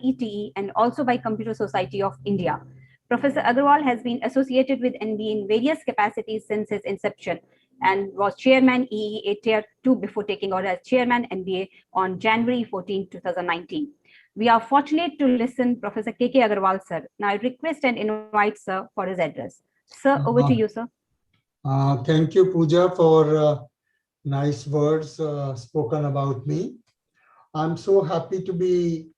IETE and also by Computer Society of India. Professor Agarwal has been associated with NBE in various capacities since its inception and was chairman EEA Tier 2 before taking over as chairman NBA on January 14, 2019. We are fortunate to listen Professor K.K. Agarwal, sir. Now I request and invite sir for his address. Sir, over to you, sir. Thank you, Pooja, for nice words spoken about me. I'm so happy to be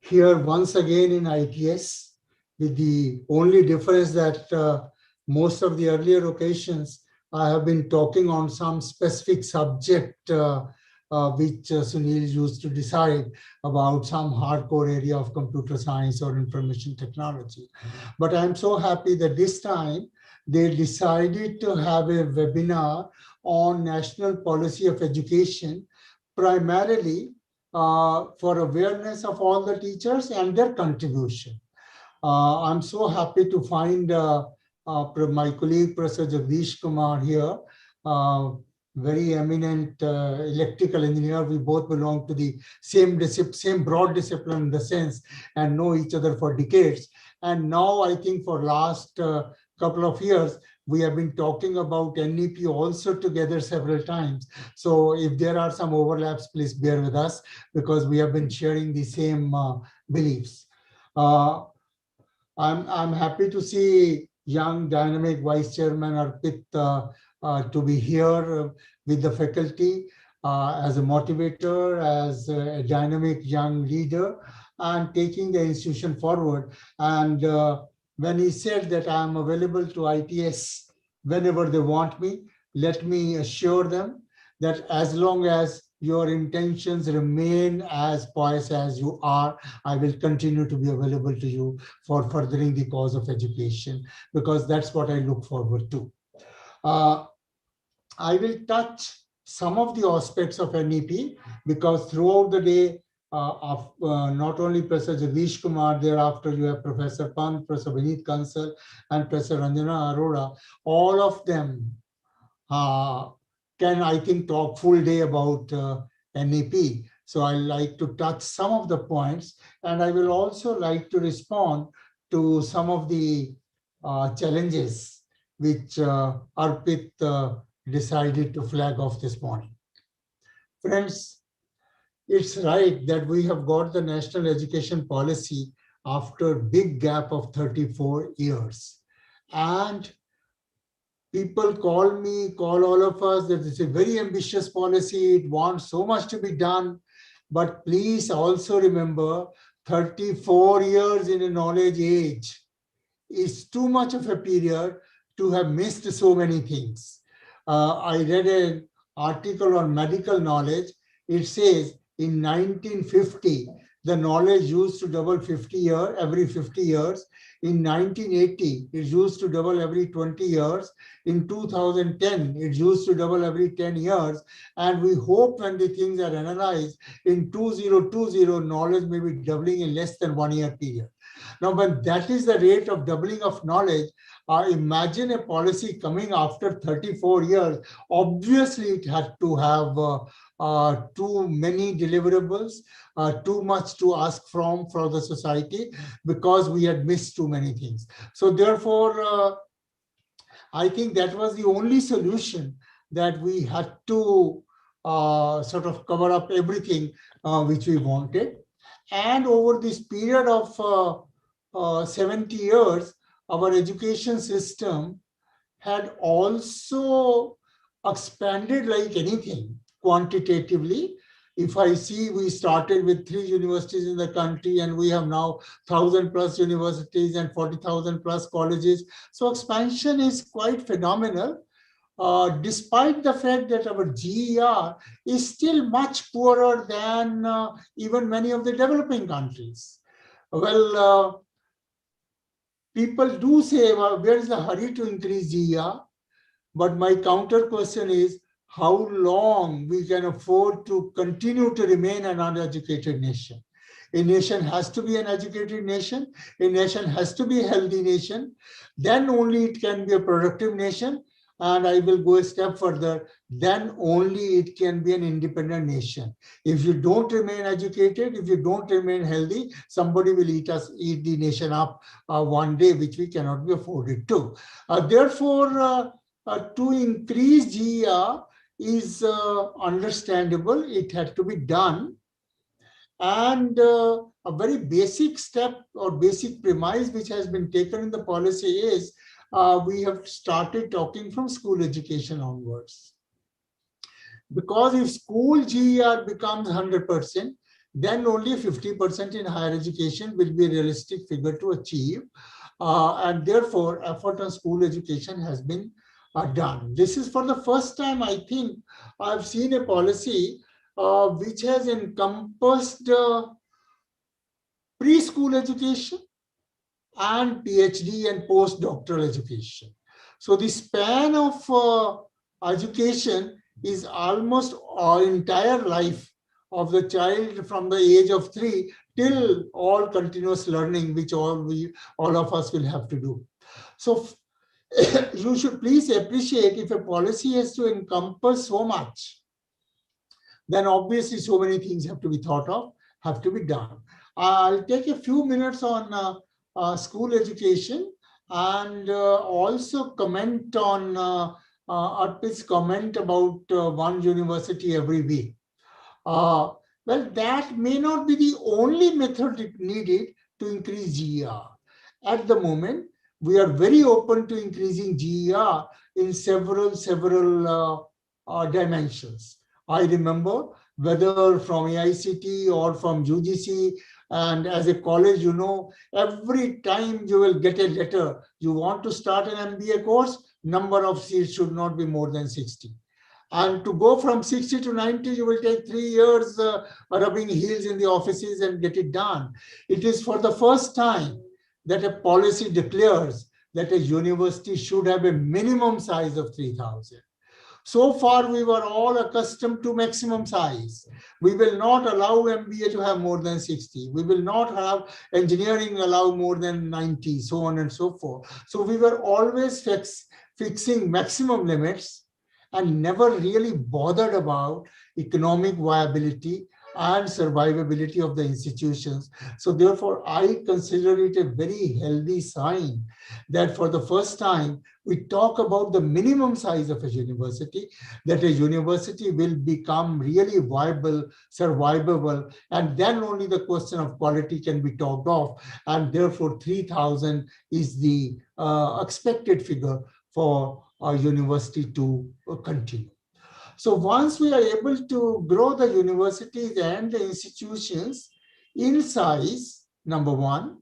here once again in ITS, with the only difference that most of the earlier occasions I have been talking on some specific subject which Sunil used to decide about some hardcore area of computer science or information technology. But I'm so happy that this time they decided to have a webinar on national policy of education, primarily for awareness of all the teachers and their contribution. I'm so happy to find my colleague, Professor Jagdish Kumar here, very eminent electrical engineer. We both belong to the same broad discipline in the sense and know each other for decades. And now I think for last couple of years, we have been talking about NEP also together several times. So if there are some overlaps, please bear with us because we have been sharing the same beliefs. I'm happy to see young dynamic Vice Chairman Arpit to be here with the faculty as a motivator, as a dynamic young leader, and taking the institution forward. And when he said that I'm available to ITS whenever they want me, let me assure them that as long as your intentions remain as pious as you are, I will continue to be available to you for furthering the cause of education, because that's what I look forward to. I will touch some of the aspects of NEP because throughout the day, not only Professor Jagdish Kumar, thereafter you have Professor Pant, Professor Vineet Kansal, and Professor Ranjana Arora. All of them can, I think, talk full day about NEP. So I like to touch some of the points, and I will also like to respond to some of the challenges which Arpit decided to flag off this morning. Friends, it's right that we have got the national education policy after a big gap of 34 years. And people call all of us that it's a very ambitious policy. It wants so much to be done. But please also remember 34 years in a knowledge age is too much of a period to have missed so many things. I read an article on medical knowledge. It says in 1950, the knowledge used to double every 50 years. In 1980, it used to double every 20 years. In 2010, it used to double every 10 years. And we hope when the things are analyzed, in 2020, knowledge may be doubling in less than 1 year period. Now, when that is the rate of doubling of knowledge, imagine a policy coming after 34 years. Obviously, it had to have too many deliverables, too much to ask for the society, because we had missed too many things. So therefore, I think that was the only solution, that we had to sort of cover up everything which we wanted. And over this period of 70 years, our education system had also expanded like anything quantitatively. If I see, we started with 3 universities in the country and we have now 1,000+ universities and 40,000+ colleges. So expansion is quite phenomenal, despite the fact that our GER is still much poorer than even many of the developing countries. Well, people do say, well, where is the hurry to increase GER? But my counter question is, how long we can afford to continue to remain an uneducated nation? A nation has to be an educated nation. A nation has to be a healthy nation. Then only it can be a productive nation. and I will go a step further, then only it can be an independent nation. If you don't remain educated, if you don't remain healthy, somebody will eat the nation up one day, which we cannot be afforded to. Therefore, to increase GER is understandable. It had to be done. And a very basic step or basic premise which has been taken in the policy is we have started talking from school education onwards. Because if school GER becomes 100%, then only 50% in higher education will be a realistic figure to achieve. And therefore, effort on school education has been done. This is for the first time, I think, I've seen a policy which has encompassed preschool education and PhD and postdoctoral education. So the span of education is almost our entire life of the child from the age of 3 till all continuous learning, which all of us will have to do. So you should please appreciate if a policy has to encompass so much, then obviously so many things have to be thought of, have to be done. I'll take a few minutes on school education and also comment on Arpit's comment about one university every week. Well, that may not be the only method needed to increase GER. At the moment, we are very open to increasing GER in several dimensions. I remember whether from AICT or from UGC, and as a college, you know, every time you will get a letter, you want to start an MBA course, number of seats should not be more than 60. And to go from 60 to 90, you will take 3 years rubbing heels in the offices and get it done. It is for the first time that a policy declares that a university should have a minimum size of 3,000. So far, we were all accustomed to maximum size. We will not allow MBA to have more than 60. We will not have engineering allow more than 90, so on and so forth. So we were always fixing maximum limits and never really bothered about economic viability and survivability of the institutions. So therefore, I consider it a very healthy sign that for the first time, we talk about the minimum size of a university, that a university will become really viable, survivable, and then only the question of quality can be talked of. And therefore, 3,000 is the expected figure for our university to continue. So once we are able to grow the universities and the institutions in size, number one,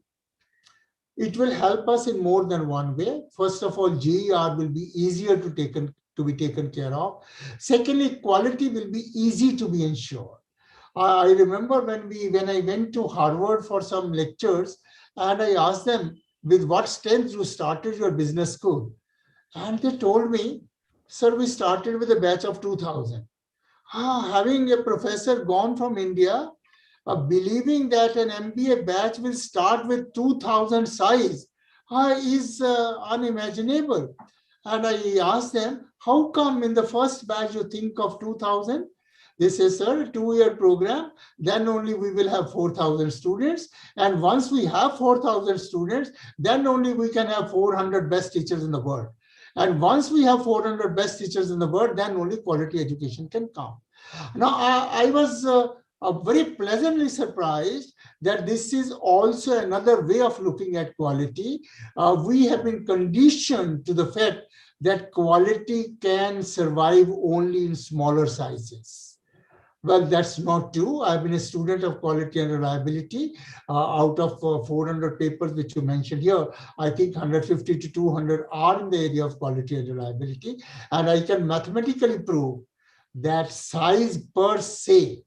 it will help us in more than one way. First of all, GER will be easier to be taken care of. Secondly, quality will be easy to be ensured. I remember when I went to Harvard for some lectures, and I asked them, with what strength you started your business school? And they told me, sir, we started with a batch of 2,000. Having a professor gone from India, believing that an MBA batch will start with 2,000 size is unimaginable. And I asked them, how come in the first batch you think of 2,000? They say, sir, a 2-year program, then only we will have 4,000 students. And once we have 4,000 students, then only we can have 400 best teachers in the world. And once we have 400 best teachers in the world, then only quality education can come. Now, I was very pleasantly surprised that this is also another way of looking at quality. We have been conditioned to the fact that quality can survive only in smaller sizes. Well, that's not true. I've been a student of quality and reliability. Out of 400 papers which you mentioned here, I think 150 to 200 are in the area of quality and reliability. And I can mathematically prove that size per se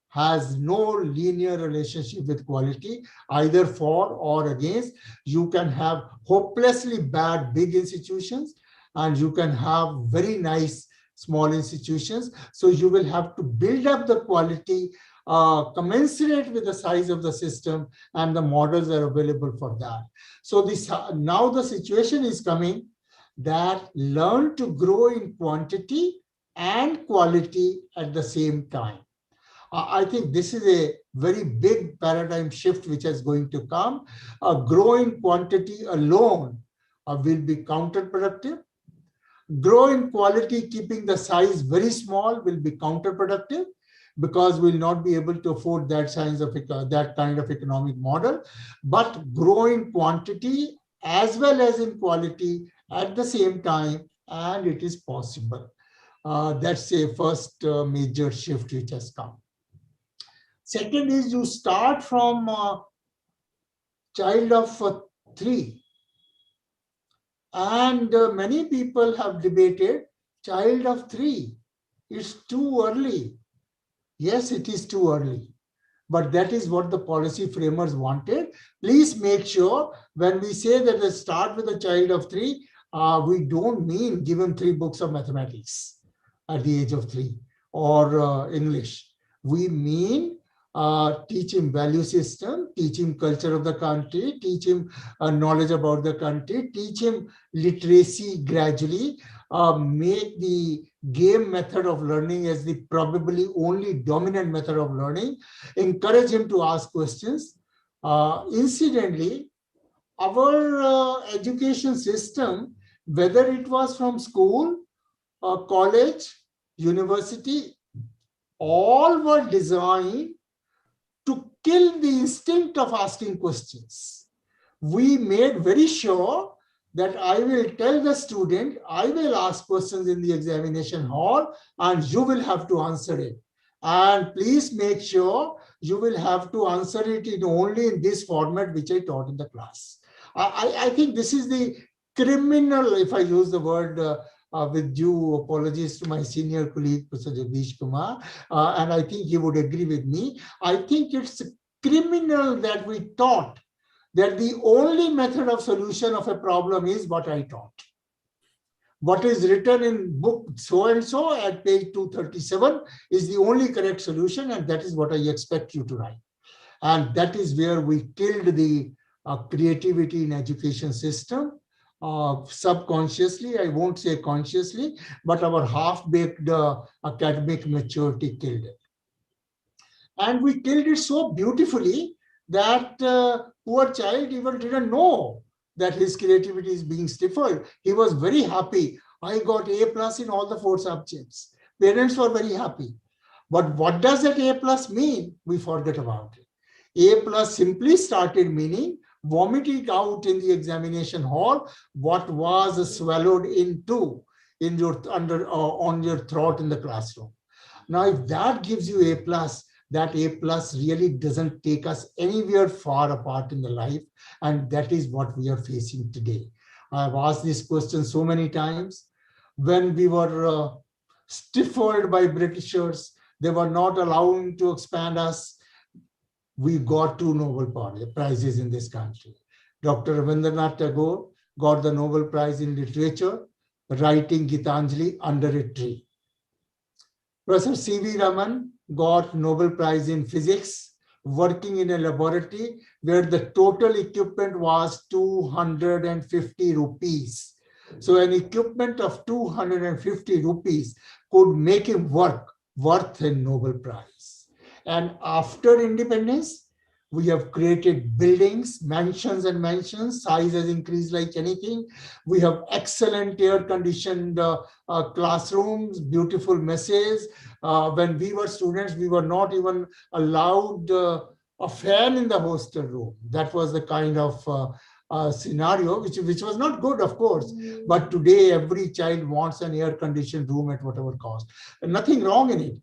has no linear relationship with quality, either for or against. You can have hopelessly bad big institutions, and you can have very nice small institutions. So you will have to build up the quality commensurate with the size of the system, and the models are available for that. So now the situation is coming that learn to grow in quantity and quality at the same time. I think this is a very big paradigm shift which is going to come. Growing quantity alone will be counterproductive. Growing quality, keeping the size very small, will be counterproductive because we'll not be able to afford that kind of economic model. But growing quantity as well as in quality at the same time, and it is possible. That's a first major shift which has come. Second is you start from a child of 3. And many people have debated child of 3. It's too early. Yes, it is too early. But that is what the policy framers wanted. Please make sure when we say that they start with a child of 3, we don't mean give him 3 books of mathematics at the age of 3 or English. We mean teach him value system, teach him culture of the country, teach him knowledge about the country, teach him literacy gradually, make the game method of learning as the probably only dominant method of learning, encourage him to ask questions. Incidentally, our education system, whether it was from school, college, university, all were designed to kill the instinct of asking questions. We made very sure that I will tell the student, I will ask questions in the examination hall and you will have to answer it. And please make sure you will have to answer it only in this format which I taught in the class. I think this is the criminal, if I use the word with due apologies to my senior colleague, Professor Jagdish Kumar, and I think he would agree with me. I think it's criminal that we taught that the only method of solution of a problem is what I taught. What is written in book so-and-so at page 237 is the only correct solution, and that is what I expect you to write. And that is where we killed the creativity in education system. Subconsciously, I won't say consciously, but our half-baked academic maturity killed it. And we killed it so beautifully that poor child even didn't know that his creativity is being stifled. He was very happy. I got A+ in all the 4 subjects. Parents were very happy. But what does that A+ mean? We forget about it. A+ simply started meaning vomiting out in the examination hall what was swallowed into in your on your throat in the classroom. Now, if that gives you A+, that A+ really doesn't take us anywhere far apart in the life, and that is what we are facing today. I've asked this question so many times. When we were stifled by Britishers, they were not allowing to expand us. We got 2 Nobel Prizes in this country. Dr. Rabindranath Tagore got the Nobel Prize in Literature, writing Gitanjali under a tree. Professor C.V. Raman got Nobel Prize in Physics, working in a laboratory where the total equipment was 250 rupees. So an equipment of 250 rupees could make him work worth a Nobel Prize. And after independence, we have created buildings, mansions and mansions. Size has increased like anything. We have excellent air-conditioned classrooms, beautiful messes. When we were students, we were not even allowed a fan in the hostel room. That was the kind of scenario, which was not good, of course. But today, every child wants an air-conditioned room at whatever cost. And nothing wrong in it.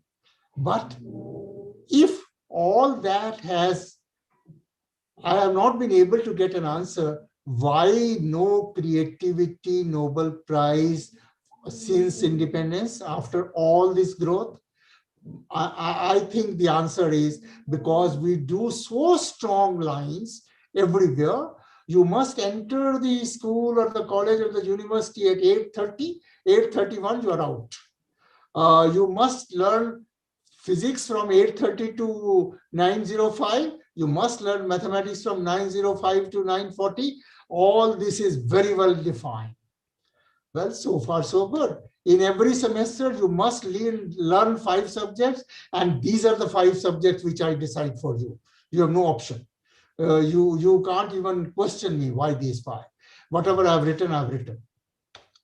But if all that I have not been able to get an answer, why no creativity Nobel Prize since independence after all this growth? I think the answer is because we do so strong lines everywhere. You must enter the school or the college or the university at 8:30, 8:31, you are out. You must learn physics from 8:30 to 9:05. You must learn mathematics from 9:05 to 9:40. All this is very well defined. Well, so far so good. In every semester, you must learn 5 subjects, and these are the 5 subjects which I decide for you. You have no option. You can't even question me why these 5. Whatever I've written,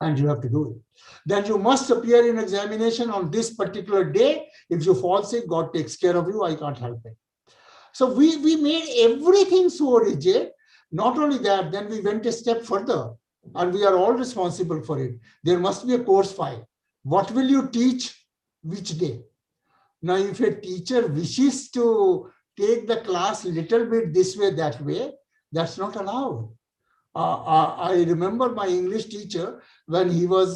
and you have to do it. Then you must appear in examination on this particular day. If you fall sick, God takes care of you. I can't help it. So we made everything so rigid. Not only that, then we went a step further, and we are all responsible for it. There must be a course file. What will you teach which day? Now, if a teacher wishes to take the class a little bit this way, that way, that's not allowed. I remember my English teacher when he was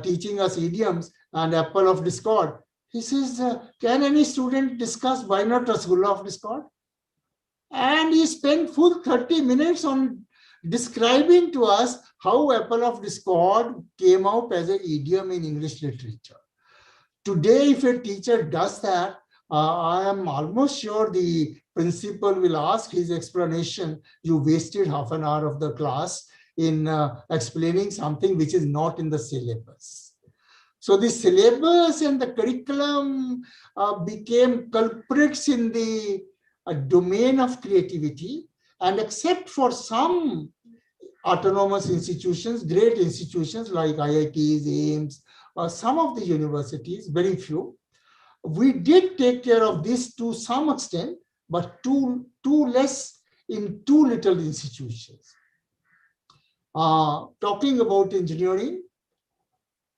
teaching us idioms and apple of discord. He says, can any student discuss why not Rasgulla of discord? And he spent full 30 minutes on describing to us how apple of discord came out as an idiom in English literature. Today, if a teacher does that, I am almost sure the principal will ask his explanation. You wasted half an hour of the class in explaining something which is not in the syllabus. So the syllabus and the curriculum became culprits in the domain of creativity, and except for some autonomous institutions, great institutions like IITs, AIIMS, some of the universities, very few, we did take care of this to some extent, but too less in too little institutions. Talking about engineering,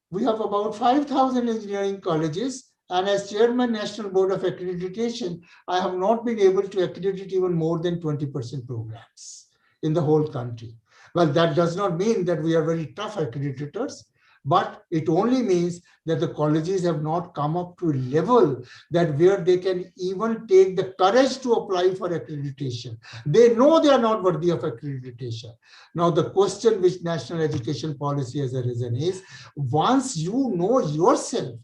we have about 5,000 engineering colleges, and as Chairman National Board of Accreditation, I have not been able to accredit even more than 20% programs in the whole country. Well, that does not mean that we are very tough accreditors, but it only means that the colleges have not come up to a level that where they can even take the courage to apply for accreditation. They know they are not worthy of accreditation. Now, the question which National Education Policy has arisen is, once you know yourself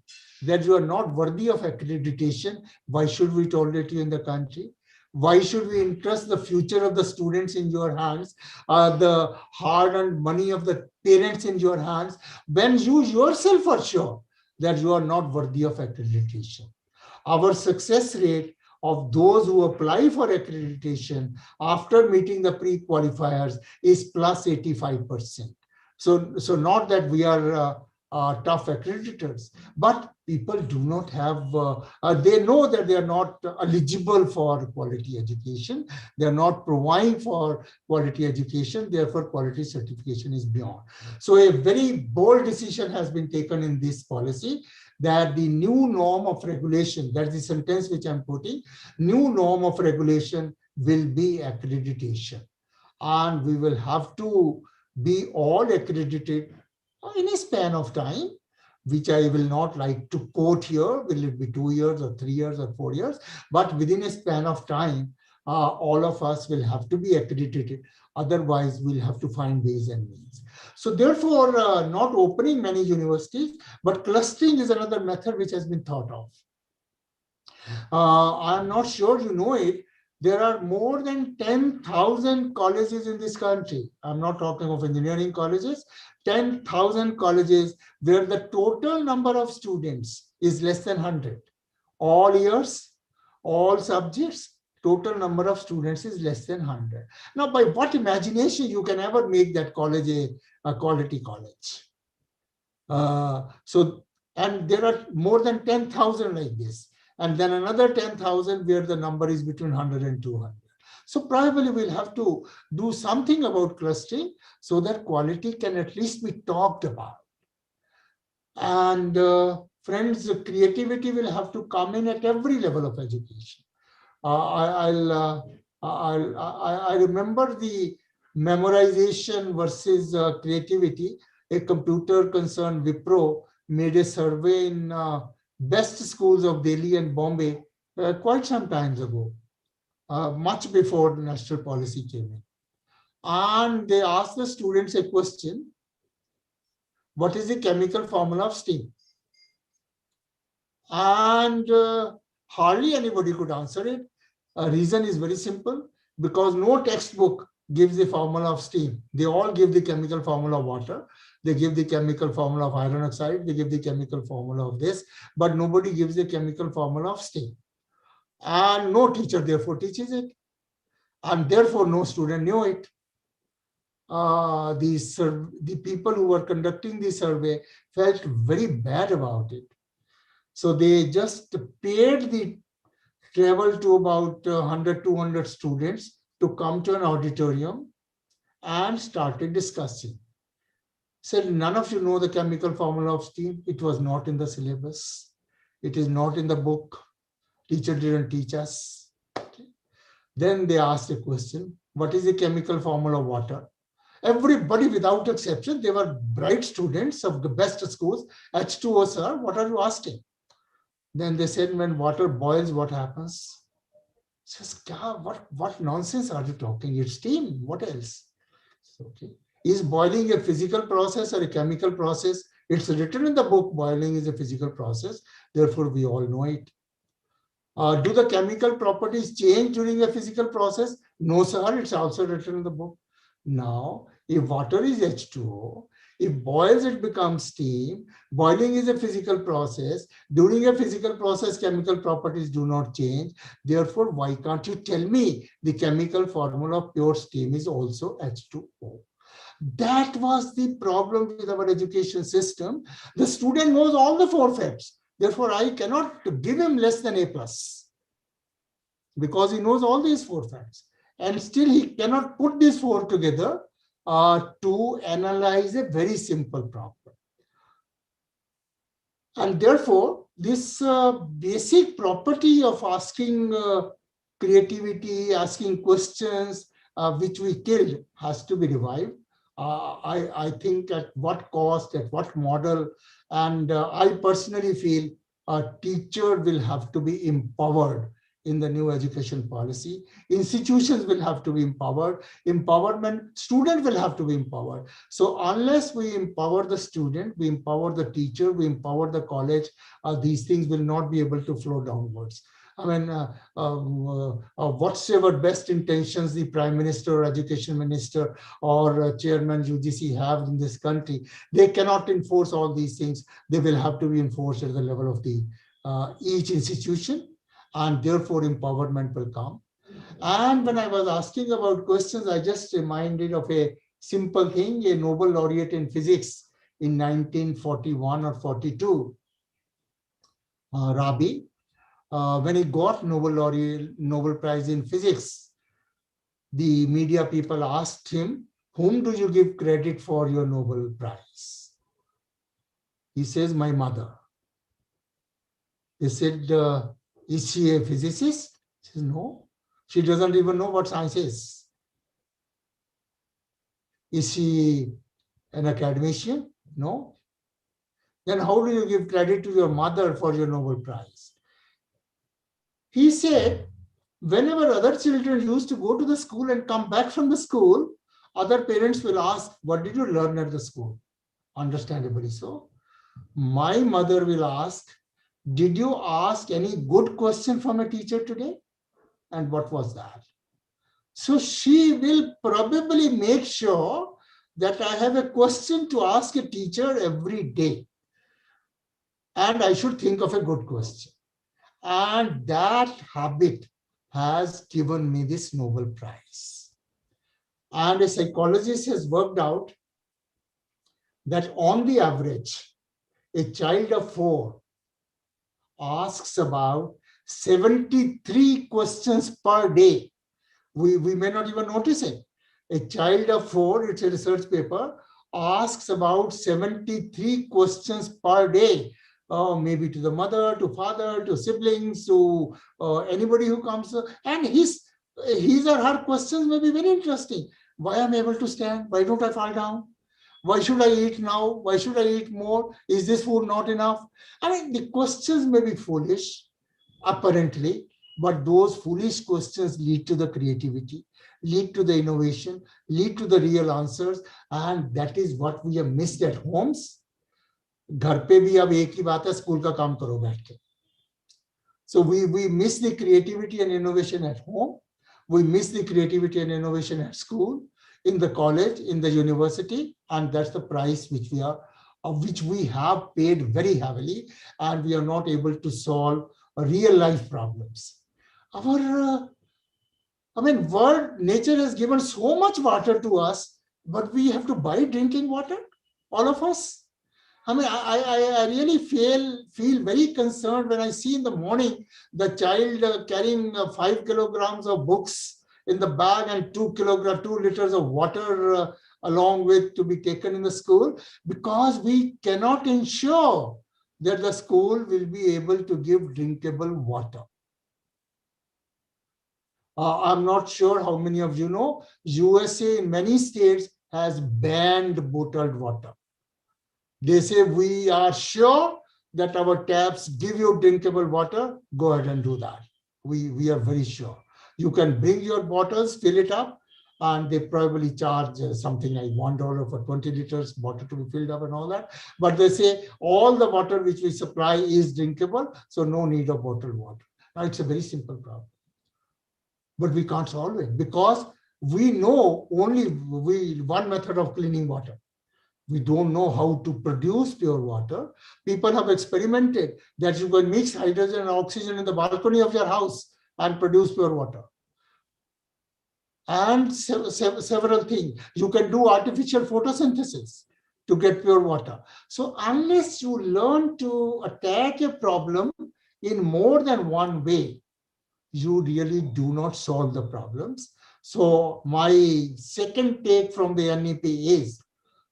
that you are not worthy of accreditation, why should we tolerate you in the country? Why should we entrust the future of the students in your hands, the hard-earned money of the parents in your hands, when you yourself are sure that you are not worthy of accreditation? Our success rate of those who apply for accreditation after meeting the pre-qualifiers is plus 85%. So not that we are tough accreditors, but people do not have, they know that they are not eligible for quality education. They are not providing for quality education, therefore quality certification is beyond. So a very bold decision has been taken in this policy that the new norm of regulation, that's the sentence which I'm putting, new norm of regulation will be accreditation. And we will have to be all accredited in a span of time, which I will not like to quote here. Will it be 2 years or 3 years or 4 years? But within a span of time, all of us will have to be accredited. Otherwise, we'll have to find ways and means. So therefore, not opening many universities, but clustering is another method which has been thought of. I'm not sure you know it. There are more than 10,000 colleges in this country. I'm not talking of engineering colleges, 10,000 colleges where the total number of students is less than 100. All years, all subjects, total number of students is less than 100. Now, by what imagination you can ever make that college a quality college? And there are more than 10,000 like this. And then another 10,000 where the number is between 100 and 200. So probably we'll have to do something about clustering so that quality can at least be talked about. And friends, creativity will have to come in at every level of education. I remember the memorization versus creativity. A computer concerned Wipro made a survey in best schools of Delhi and Bombay quite some times ago, much before the national policy came in. And they asked the students a question: what is the chemical formula of steam? And hardly anybody could answer it. Reason is very simple, because no textbook gives the formula of steam. They all give the chemical formula of water. They give the chemical formula of iron oxide. They give the chemical formula of this, but nobody gives the chemical formula of steam. And no teacher therefore teaches it. And therefore no student knew it. The people who were conducting the survey felt very bad about it. So they just paid the travel to about 100, 200 students to come to an auditorium and started discussing. Said, none of you know the chemical formula of steam. It was not in the syllabus. It is not in the book. Teacher didn't teach us. Okay. Then they asked a question, what is the chemical formula of water? Everybody without exception, they were bright students of the best schools. H2O, sir, what are you asking? Then they said, when water boils, what happens? Says, what nonsense are you talking? It's steam. What else? Okay. Is boiling a physical process or a chemical process? It's written in the book, boiling is a physical process. Therefore, we all know it. Do the chemical properties change during a physical process? No, sir. It's also written in the book. Now, if water is H2O, if boils, it becomes steam. Boiling is a physical process. During a physical process, chemical properties do not change. Therefore, why can't you tell me the chemical formula of pure steam is also H2O? That was the problem with our education system. The student knows all the 4 facts. Therefore, I cannot give him less than A+, because he knows all these 4 facts. And still he cannot put these 4 together to analyze a very simple problem. And therefore, this basic property of asking creativity, asking questions, which we killed, has to be revived. I think at what cost, at what model, and I personally feel a teacher will have to be empowered in the new education policy. Institutions will have to be empowered. Empowerment, student will have to be empowered. So unless we empower the student, we empower the teacher, we empower the college, these things will not be able to flow downwards. I mean, whatsoever best intentions the Prime Minister or Education Minister or Chairman UGC have in this country, they cannot enforce all these things. They will have to be enforced at the level of the each institution, and therefore empowerment will come. And when I was asking about questions, I just reminded of a simple thing, a Nobel laureate in physics in 1941 or 42, Rabi. When he got Nobel Prize in Physics, the media people asked him, whom do you give credit for your Nobel Prize? He says, my mother. They said, is she a physicist? He says, no, she doesn't even know what science is. Is she an academician? No. Then how do you give credit to your mother for your Nobel Prize? He said, whenever other children used to go to the school and come back from the school, other parents will ask, what did you learn at the school? Understandably so. My mother will ask, did you ask any good question from a teacher today? And what was that? So she will probably make sure that I have a question to ask a teacher every day. And I should think of a good question. And that habit has given me this Nobel Prize. And a psychologist has worked out that on the average, a child of 4 asks about 73 questions per day. We may not even notice it. A child of 4, it's a research paper, asks about 73 questions per day. Maybe to the mother, to father, to siblings, to anybody who comes. And his or her questions may be very interesting. Why am I able to stand? Why don't I fall down? Why should I eat now? Why should I eat more? Is this food not enough? I mean, the questions may be foolish, apparently, but those foolish questions lead to the creativity, lead to the innovation, lead to the real answers. And that is what we have missed at homes. घर पे भी अब एक ही बात है, school का काम करो बैठ के. So we miss the creativity and innovation at home. We miss the creativity and innovation at school, in the college, in the university, and that's the price which we have paid very heavily, and we are not able to solve real life problems. World nature has given so much water to us, but we have to buy drinking water, all of us. I really feel very concerned when I see in the morning the child carrying 5 kilograms of books in the bag and 2 liters of water along with to be taken in the school, because we cannot ensure that the school will be able to give drinkable water. I'm not sure how many of you know, USA in many states has banned bottled water. They say, we are sure that our taps give you drinkable water. Go ahead and do that. We are very sure. You can bring your bottles, fill it up, and they probably charge something like $1 for 20 liters water to be filled up and all that. But they say all the water which we supply is drinkable, so no need of bottled water. Now, it's a very simple problem. But we can't solve it because we know only one method of cleaning water. We don't know how to produce pure water. People have experimented that you can mix hydrogen and oxygen in the balcony of your house and produce pure water. And several things. You can do artificial photosynthesis to get pure water. So unless you learn to attack a problem in more than one way, you really do not solve the problems. So my second take from the NEP is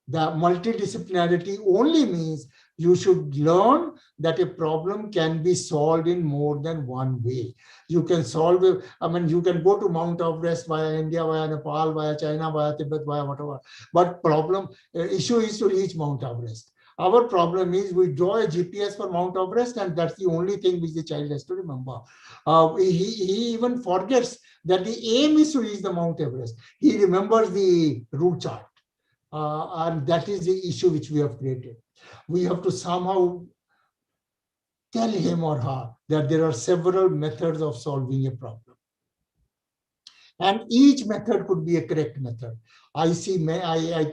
that multidisciplinarity only means you should learn that a problem can be solved in more than one way. You can solve it. You can go to Mount Everest via India, via Nepal, via China, via Tibet, via whatever. But issue is to reach Mount Everest. Our problem is we draw a GPS for Mount Everest, and that's the only thing which the child has to remember. He even forgets that the aim is to reach the Mount Everest. He remembers the route chart. And that is the issue which we have created. We have to somehow tell him or her that there are several methods of solving a problem. And each method could be a correct method. I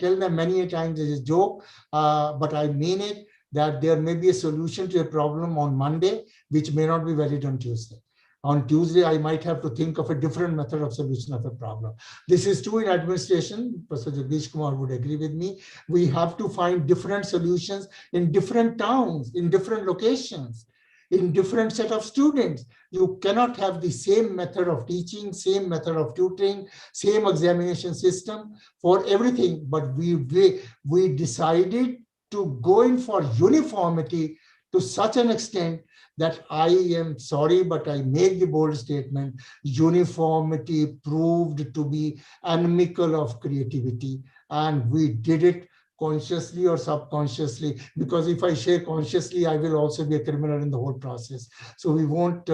tell them many times as a joke, but I mean it, that there may be a solution to a problem on Monday, which may not be valid on Tuesday. On Tuesday, I might have to think of a different method of solution of a problem. This is true in administration. Professor Jagdish Kumar would agree with me. We have to find different solutions in different towns, in different locations, in different set of students. You cannot have the same method of teaching, same method of tutoring, same examination system for everything. But we decided to go in for uniformity to such an extent that I am sorry, but I make the bold statement, uniformity proved to be inimical of creativity. And we did it consciously or subconsciously, because if I say consciously, I will also be a criminal in the whole process. So we won't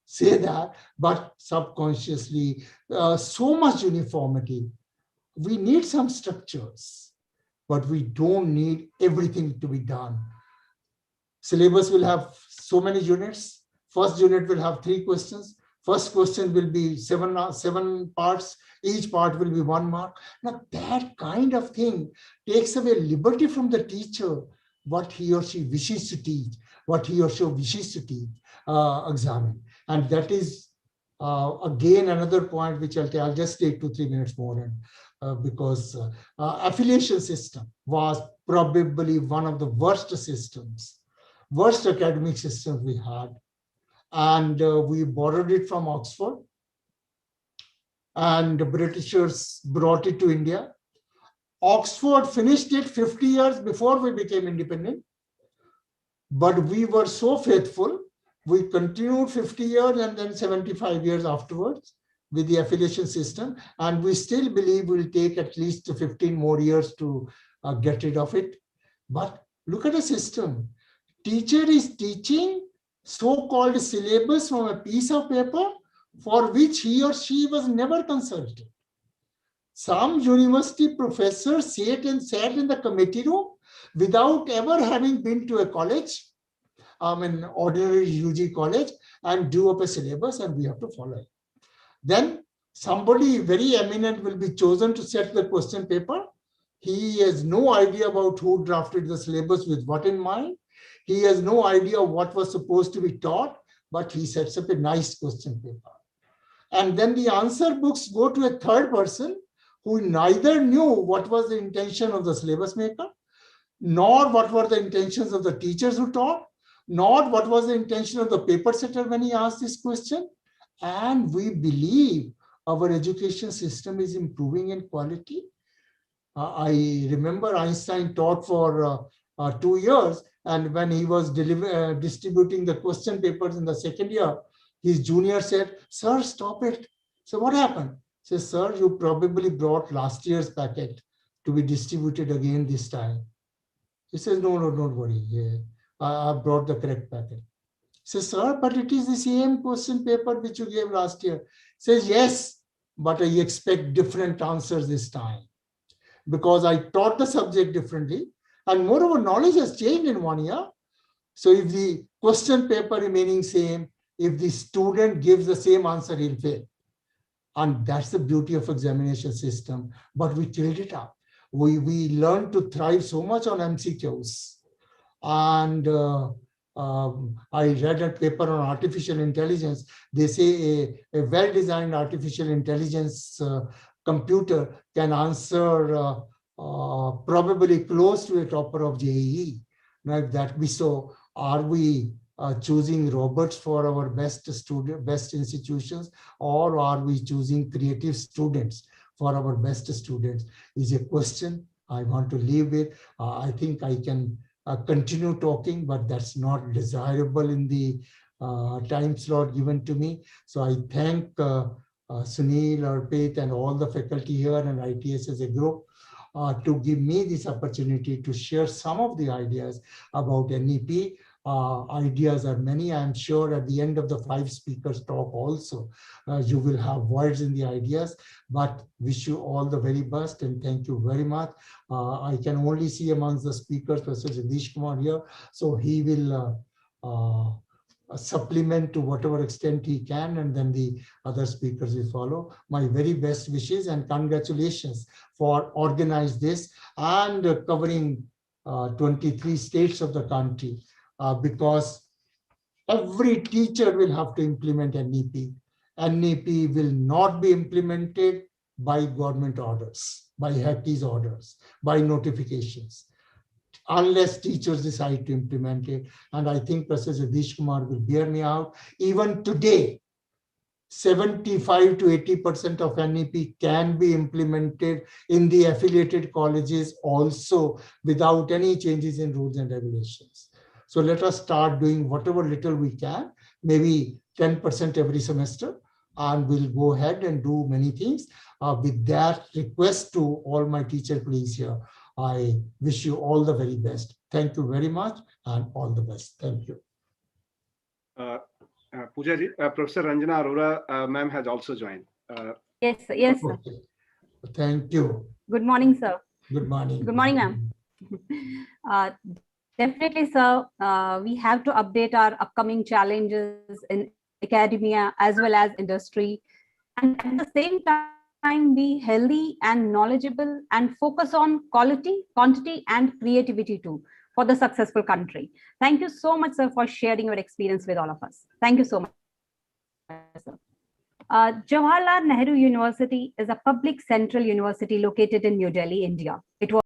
say that, but subconsciously, so much uniformity. We need some structures, but we don't need everything to be done. Syllabus will have so many units. First unit will have 3 questions. First question will be seven parts. Each part will be 1 mark. Now that kind of thing takes away liberty from the teacher, what he or she wishes to teach, what he or she wishes to teach, examine. And that is, again, another point which I'll just take 2-3 minutes more in, because affiliation system was probably one of the worst systems, worst academic systems we had. And we borrowed it from Oxford, and the Britishers brought it to India. Oxford finished it 50 years before we became independent, but we were so faithful, we continued 50 years and then 75 years afterwards with the affiliation system, and we still believe we'll take at least 15 more years to get rid of it. But look at the system. Teacher is teaching so-called syllabus from a piece of paper for which he or she was never consulted. Some university professors sat in the committee room without ever having been to a college, an ordinary UG college, and drew up a syllabus, and we have to follow it. Then somebody very eminent will be chosen to set the question paper. He has no idea about who drafted the syllabus with what in mind. He has no idea what was supposed to be taught, but he sets up a nice question paper. And then the answer books go to a third person who neither knew what was the intention of the syllabus maker, nor what were the intentions of the teachers who taught, nor what was the intention of the paper setter when he asked this question. And we believe our education system is improving in quality. I remember Einstein taught for 2 years, and when he was distributing the question papers in the second year, his junior said, "Sir, stop it." So what happened? He said, "Sir, you probably brought last year's packet to be distributed again this time." He says, "No, no, don't worry. Yeah, I brought the correct packet." He says, "Sir, but it is the same question paper which you gave last year." He says, "Yes, but I expect different answers this time, because I taught the subject differently. And moreover, knowledge has changed in 1 year. So if the question paper remaining same, if the student gives the same answer, he'll fail. And that's the beauty of examination system. But we tilt it up. We learn to thrive so much on MCQs. And I read a paper on artificial intelligence. They say a well-designed artificial intelligence computer can answer probably close to a topper of JEE. Now, if that be so, are we choosing robots for our best institutions, or are we choosing creative students for our best students? Is a question I want to leave with. I think I can continue talking, but that's not desirable in the time slot given to me. So I thank Sunil, Arpit, and all the faculty here and ITS as a group to give me this opportunity to share some of the ideas about NEP. Ideas are many. I'm sure at the end of the 5 speakers talk also, you will have words in the ideas, but wish you all the very best and thank you very much. I can only see amongst the speakers, Professor Jagdish Kumar here, so he will supplement to whatever extent he can, and then the other speakers will follow. My very best wishes and congratulations for organizing this and covering 23 states of the country, because every teacher will have to implement NEP. NEP will not be implemented by government orders, by HEC's orders, by notifications, unless teachers decide to implement it. And I think Professor Jagdish Kumar will bear me out. Even today, 75 to 80% of NEP can be implemented in the affiliated colleges also without any changes in rules and regulations. So let us start doing whatever little we can, maybe 10% every semester, and we'll go ahead and do many things. With that request to all my teacher colleagues here, I wish you all the very best. Thank you very much and all the best. Thank you. Pooja ji, Professor Ranjana Arora ma'am has also joined. Yes, sir. Yes, sir. Okay. Thank you. Good morning, sir. Good morning. Good morning, ma'am. Definitely, sir. We have to update our upcoming challenges in academia as well as industry, and at the same time be healthy and knowledgeable and focus on quality, quantity, and creativity too for the successful country. Thank you so much, sir, for sharing your experience with all of us. Thank you so much, sir. Jawaharlal Nehru University is a public central university located in New Delhi, India. It was